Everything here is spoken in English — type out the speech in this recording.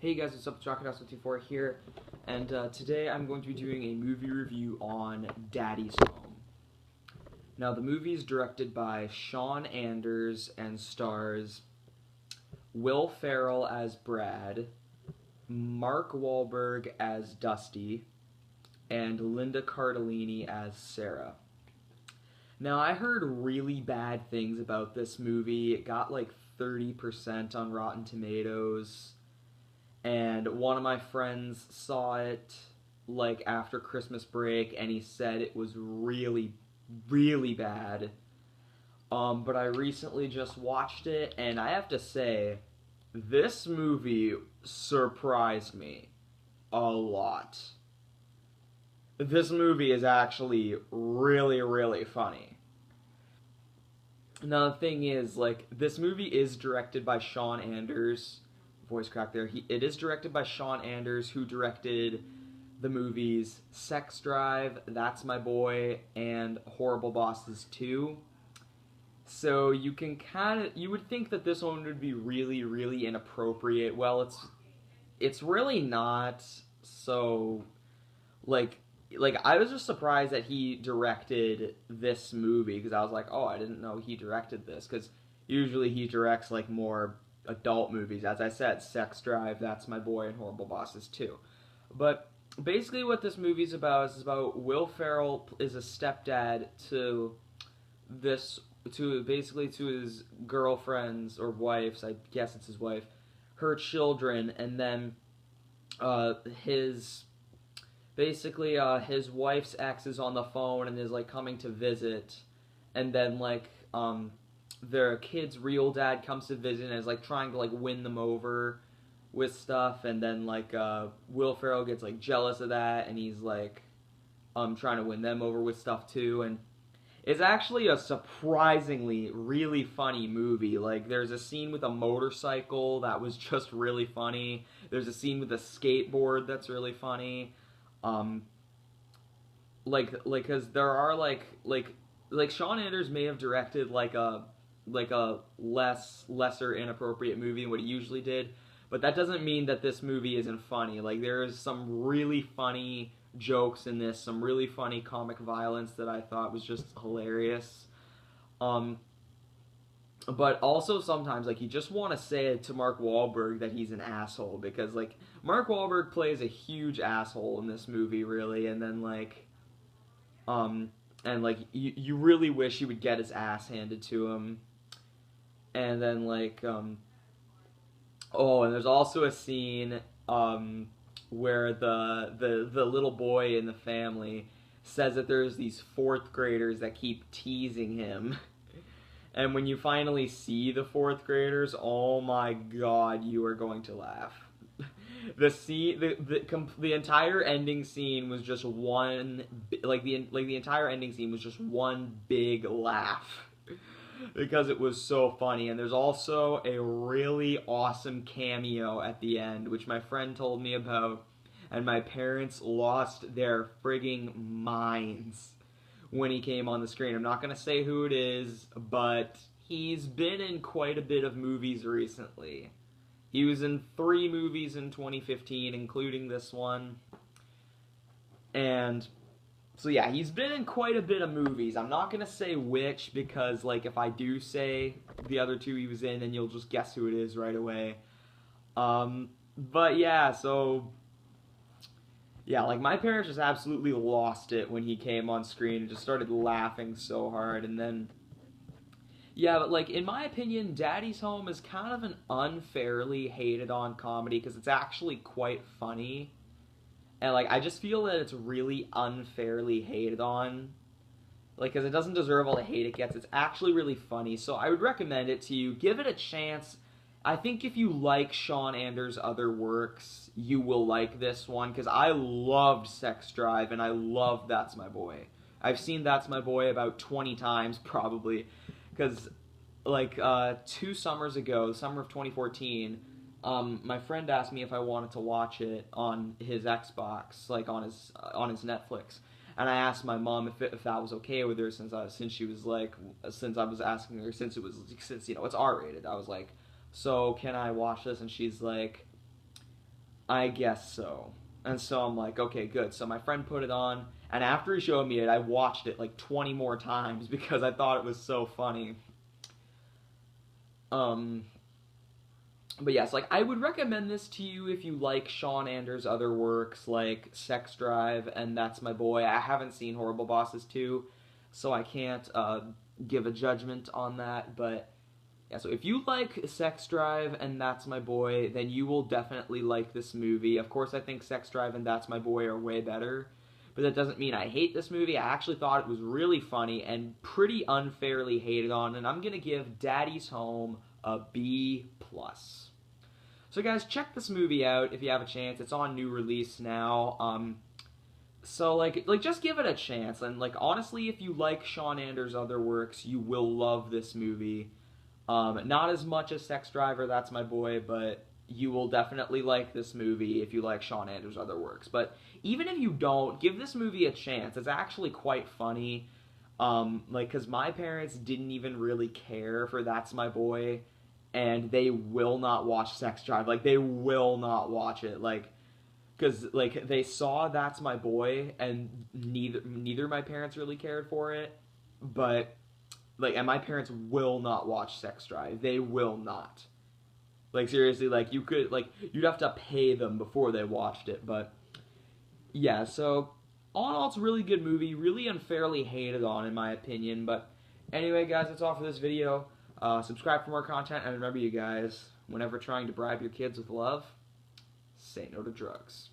Hey guys, what's up? It's Crocodile24 here, and today I'm going to be doing a movie review on Daddy's Home. Now, the movie is directed by Sean Anders and stars Will Ferrell as Brad, Mark Wahlberg as Dusty, and Linda Cardellini as Sarah. Now, I heard really bad things about this movie. It got like 30% on Rotten Tomatoes. And one of my friends saw it like after Christmas break, and he said it was really, really bad. But I recently just watched it, and I have to say, this movie surprised me a lot. This movie is actually really, really funny. Now, the thing is, like, this movie is directed by Sean Anders. Voice crack there. It is directed by Sean Anders, who directed the movies Sex Drive, That's My Boy, and Horrible Bosses 2. So you would think that this one would be really, really inappropriate. Well, it's really not. So, like, I was just surprised that he directed this movie, because I was like, oh, I didn't know he directed this, because usually he directs like more adult movies. As I said, Sex Drive, That's My Boy, and Horrible Bosses 2. But basically what this movie is about Will Ferrell is a stepdad to his girlfriend's or wife's, I guess it's his wife, her children, and then his wife's ex is on the phone and is like coming to visit, and then their kid's real dad comes to visit and is like trying to like win them over with stuff, and then Will Ferrell gets like jealous of that, and he's like trying to win them over with stuff too. And it's actually a surprisingly really funny movie. Like, there's a scene with a motorcycle that was just really funny. There's a scene with a skateboard that's really funny. Cause there are like Sean Anders may have directed like a lesser inappropriate movie than what he usually did, but that doesn't mean that this movie isn't funny. Like, there is some really funny jokes in this, some really funny comic violence that I thought was just hilarious. But also sometimes, like, you just want to say to Mark Wahlberg that he's an asshole, because like Mark Wahlberg plays a huge asshole in this movie, really, and then you really wish he would get his ass handed to him. And then and there's also a scene where the little boy in the family says that there's these fourth graders that keep teasing him. And when you finally see the fourth graders, oh my god, you are going to laugh. The entire ending scene was just one the entire ending scene was just one big laugh, because it was so funny. And there's also a really awesome cameo at the end, which my friend told me about, and my parents lost their frigging minds when he came on the screen. I'm not going to say who it is, but he's been in quite a bit of movies recently. He was in 3 movies in 2015, including this one. And so yeah, he's been in quite a bit of movies. I'm not going to say which, because like if I do say the other 2 he was in, then you'll just guess who it is right away. But yeah, so yeah, like my parents just absolutely lost it when he came on screen and just started laughing so hard. And then yeah, but like in my opinion, Daddy's Home is kind of an unfairly hated on comedy, because it's actually quite funny. And like I just feel that it's really unfairly hated on, like, because it doesn't deserve all the hate it gets. It's actually really funny, so I would recommend it to you. Give it a chance. I think if you like Sean Anders' other works, you will like this one, because I loved Sex Drive, and I loved That's My Boy. I've seen That's My Boy about 20 times, probably, because, 2 summers ago, the summer of 2014, my friend asked me if I wanted to watch it on his Xbox, like, on his Netflix. And I asked my mom if that was okay with her, since I was asking her, since it's R-rated. I was like, so can I watch this? And she's like, I guess so. And so I'm like, okay, good. So my friend put it on, and after he showed me it, I watched it like 20 more times because I thought it was so funny. Um, but yes, like I would recommend this to you if you like Sean Anders' other works like Sex Drive and That's My Boy. I haven't seen Horrible Bosses 2, so I can't give a judgment on that. But yeah, so if you like Sex Drive and That's My Boy, then you will definitely like this movie. Of course, I think Sex Drive and That's My Boy are way better, but that doesn't mean I hate this movie. I actually thought it was really funny and pretty unfairly hated on, and I'm gonna give Daddy's Home a B plus. So guys, check this movie out if you have a chance. It's on new release now. So like just give it a chance. And like honestly, if you like Sean Anders' other works, you will love this movie. Not as much as Sex Driver, That's My Boy, but you will definitely like this movie if you like Sean Anders' other works. But even if you don't, give this movie a chance. It's actually quite funny. Like, cause my parents didn't even really care for That's My Boy, and they will not watch Sex Drive. Like, they will not watch it. Like, cause like they saw That's My Boy, and neither my parents really cared for it, but like, and my parents will not watch Sex Drive. They will not. Like seriously, like you could like you'd have to pay them before they watched it, but yeah, so all in all, it's a really good movie, really unfairly hated on in my opinion. But anyway, guys, that's all for this video. Subscribe for more content, and remember, you guys, whenever trying to bribe your kids with love, say no to drugs.